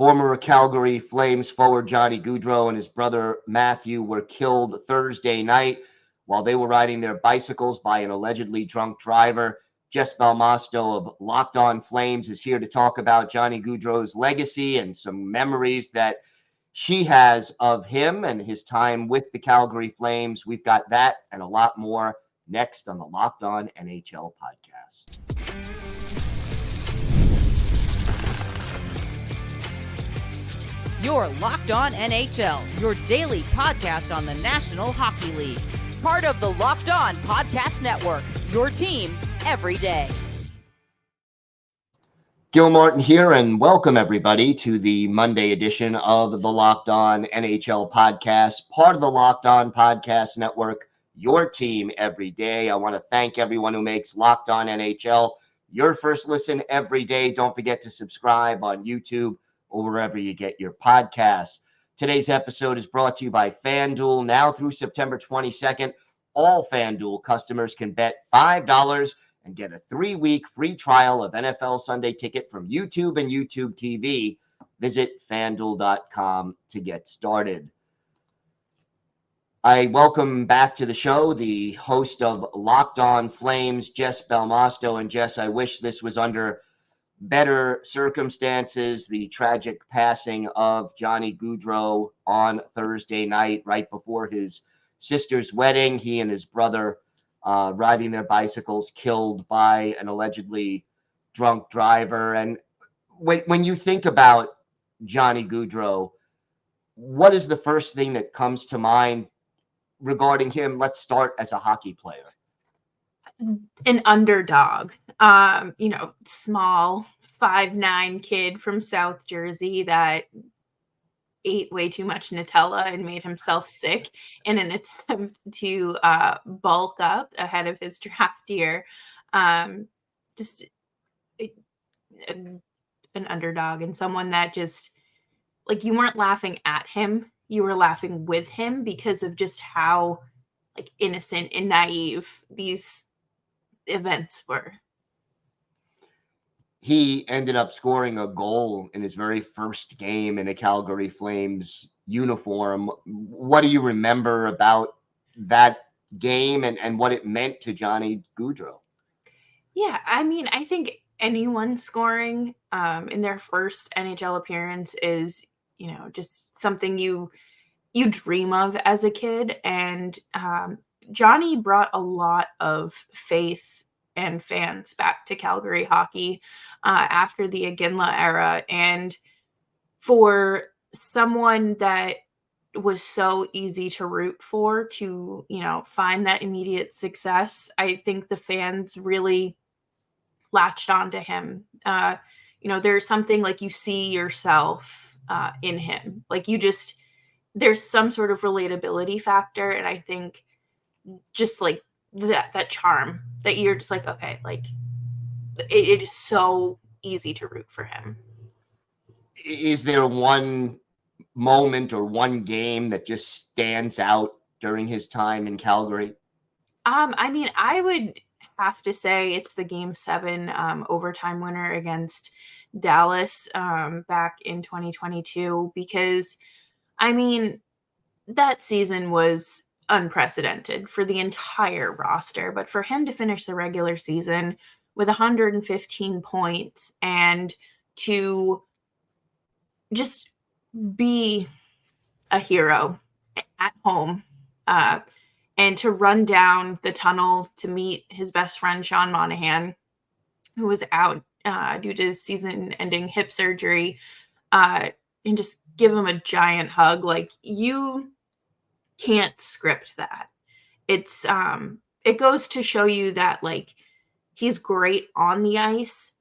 Former Calgary Flames forward Johnny Gaudreau and his brother Matthew were killed Thursday night while they were riding their bicycles by an allegedly drunk driver. Jess Belmosto of Locked On Flames is here to talk about Johnny Gaudreau's legacy and some memories that she has of him and his time with the Calgary Flames. We've got that and a lot more next on the Locked On NHL podcast. You're Locked On NHL, your daily podcast on the National Hockey League. Part of the Locked On Podcast Network, your team every day. Gil Martin here, and welcome everybody to the Monday edition of the Locked On NHL podcast, part of the Locked On Podcast Network, your team every day. I want to thank everyone who makes Locked On NHL your first listen every day. Don't forget to subscribe on YouTube or wherever you get your podcasts. Today's episode is brought to you by FanDuel. Now through September 22nd, all FanDuel customers can bet $5 and get a 3-week free trial of NFL Sunday Ticket from YouTube and YouTube TV. Visit FanDuel.com to get started. I welcome back to the show the host of Locked On Flames, Jess Belmosto. And Jess, I wish this was under better circumstances. The tragic passing of Johnny Gaudreau on Thursday night, right before his sister's wedding. He and his brother riding their bicycles, killed by an allegedly drunk driver. And when you think about Johnny Gaudreau, what is the first thing that comes to mind regarding him? Let's start as a hockey player. An underdog, small 5'9" kid from South Jersey that ate way too much Nutella and made himself sick in an attempt to bulk up ahead of his draft year. Just an underdog, and someone that just, like, you weren't laughing at him, you were laughing with him because of just how, like, innocent and naive these events were. He ended up scoring a goal in his very first game in a Calgary Flames uniform. What do you remember about that game and what it meant to Johnny Gaudreau? Yeah, I mean, I think anyone scoring in their first NHL appearance is, just something you dream of as a kid. And Johnny brought a lot of faith and fans back to Calgary hockey after the Iginla era. And for someone that was so easy to root for to, find that immediate success, I think the fans really latched onto him. There's something like you see yourself in him. Like there's some sort of relatability factor. And I think just like that charm that you're just like, okay, like it is so easy to root for him. Is there one moment or one game that just stands out during his time in Calgary? I mean, I would have to say it's the Game 7 overtime winner against Dallas back in 2022, because I mean, that season was unprecedented for the entire roster, but for him to finish the regular season with 115 points and to just be a hero at home and to run down the tunnel to meet his best friend Sean Monahan, who was out due to season-ending hip surgery, and just give him a giant hug. Like, you can't script that. It's it goes to show you that, like, he's great on the ice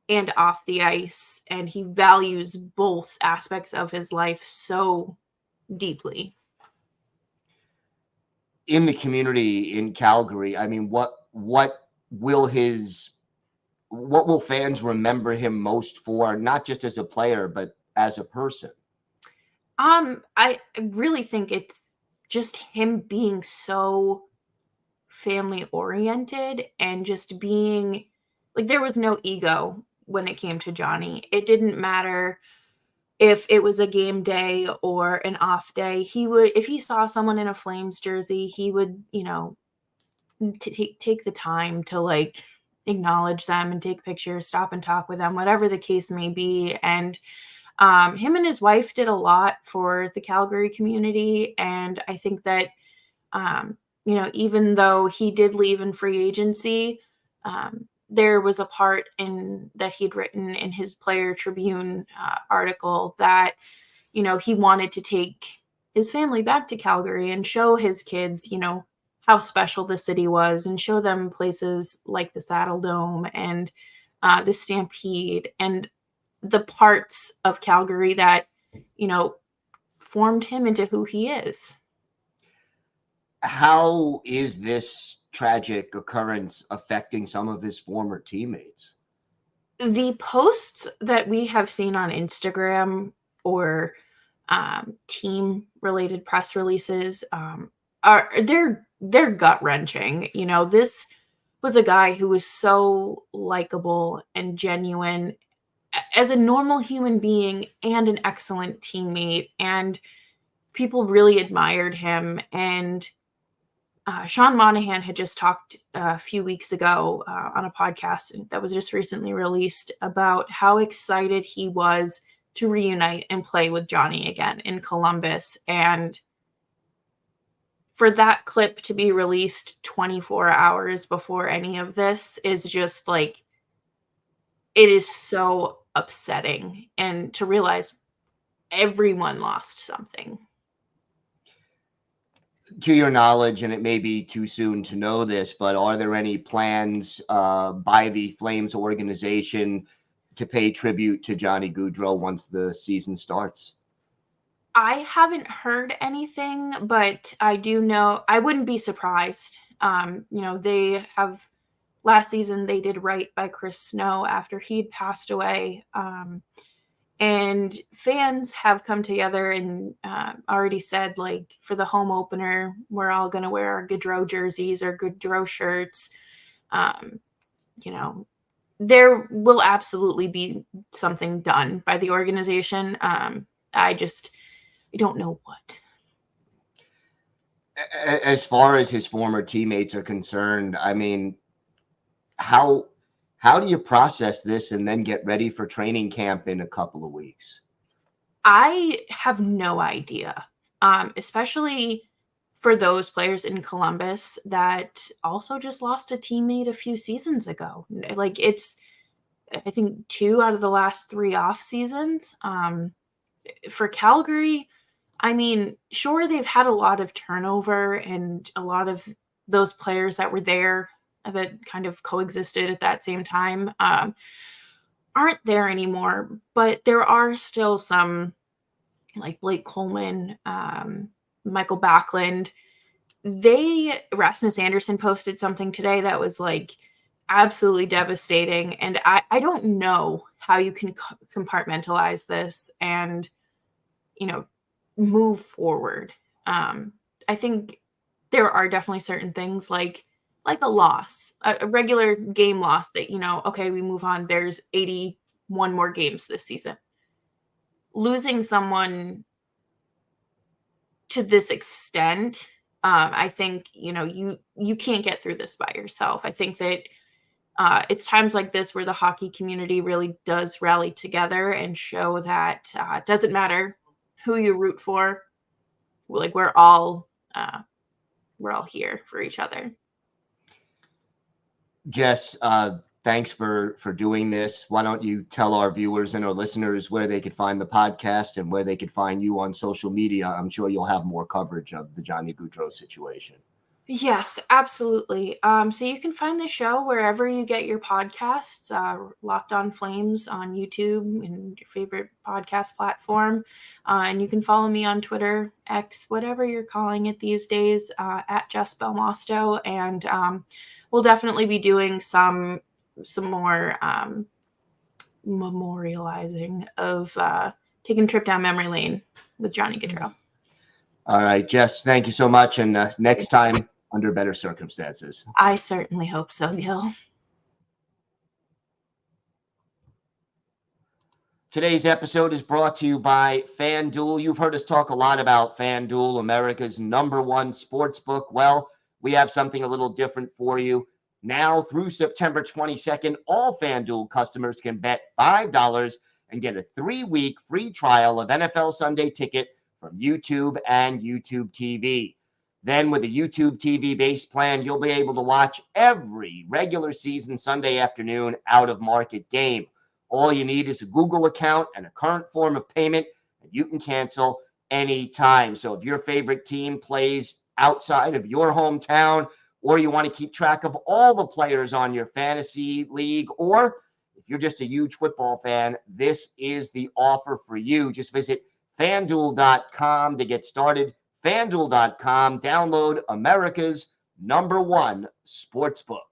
and off the ice, and he values both aspects of his life so deeply. In the community in Calgary, I mean, what will fans remember him most for, not just as a player, but as a person? I really think it's just him being so family oriented and just being like, there was no ego when it came to Johnny. It didn't matter if it was a game day or an off day, he would, if he saw someone in a Flames jersey, he would, take the time to like acknowledge them and take pictures, stop and talk with them, whatever the case may be. And him and his wife did a lot for the Calgary community. And I think that, even though he did leave in free agency, there was a part in that he'd written in his Player Tribune article that, he wanted to take his family back to Calgary and show his kids, how special the city was, and show them places like the Saddle Dome and the Stampede and the parts of Calgary that, formed him into who he is. How is this tragic occurrence affecting some of his former teammates? The posts that we have seen on Instagram or team related press releases they're gut wrenching. This was a guy who was so likable and genuine as a normal human being and an excellent teammate, and people really admired him. And Sean Monahan had just talked a few weeks ago on a podcast that was just recently released about how excited he was to reunite and play with Johnny again in Columbus. And for that clip to be released 24 hours before any of this is just like, it is so upsetting. And to realize everyone lost something. To your knowledge, and it may be too soon to know this, but are there any plans by the Flames organization to pay tribute to Johnny Gaudreau once the season starts? I haven't heard anything, but I do know, I wouldn't be surprised. They have, last season they did right by Chris Snow after he'd passed away. And fans have come together and already said, like, for the home opener, we're all going to wear our Gaudreau jerseys or Gaudreau shirts. There will absolutely be something done by the organization. I don't know what. As far as his former teammates are concerned, I mean, how do you process this and then get ready for training camp in a couple of weeks? I have no idea, especially for those players in Columbus that also just lost a teammate a few seasons ago. Like, it's, I think, 2 out of the last 3 off seasons. For Calgary, I mean, sure, they've had a lot of turnover and a lot of those players that were there that kind of coexisted at that same time aren't there anymore. But there are still some, like Blake Coleman, Michael Backlund. Rasmus Anderson posted something today that was like absolutely devastating. And I don't know how you can compartmentalize this and, move forward. I think there are definitely certain things like a loss, a regular game loss that, okay, we move on. There's 81 more games this season. Losing someone to this extent, I think, you can't get through this by yourself. I think that it's times like this where the hockey community really does rally together and show that it doesn't matter who you root for. We're all here for each other. Jess, thanks for doing this. Why don't you tell our viewers and our listeners where they could find the podcast and where they could find you on social media? I'm sure you'll have more coverage of the Johnny Gaudreau situation. Yes, absolutely. So you can find the show wherever you get your podcasts, Locked On Flames on YouTube and your favorite podcast platform. And you can follow me on Twitter, X, whatever you're calling it these days, at Jess Belmosto. And we'll definitely be doing some more memorializing of taking a trip down memory lane with Johnny Gaudreau. All right, Jess, thank you so much. And next time, under better circumstances. I certainly hope so, Gil. Today's episode is brought to you by FanDuel. You've heard us talk a lot about FanDuel, America's #1 sports book. Well, we have something a little different for you. Now through September 22nd, all FanDuel customers can bet $5 and get a 3-week free trial of NFL Sunday Ticket from YouTube and YouTube TV. Then with a YouTube TV base plan, you'll be able to watch every regular season Sunday afternoon out-of-market game. All you need is a Google account and a current form of payment, and you can cancel anytime. So if your favorite team plays outside of your hometown, or you want to keep track of all the players on your fantasy league, or if you're just a huge football fan, this is the offer for you. Just visit FanDuel.com to get started. FanDuel.com, download America's #1 sportsbook.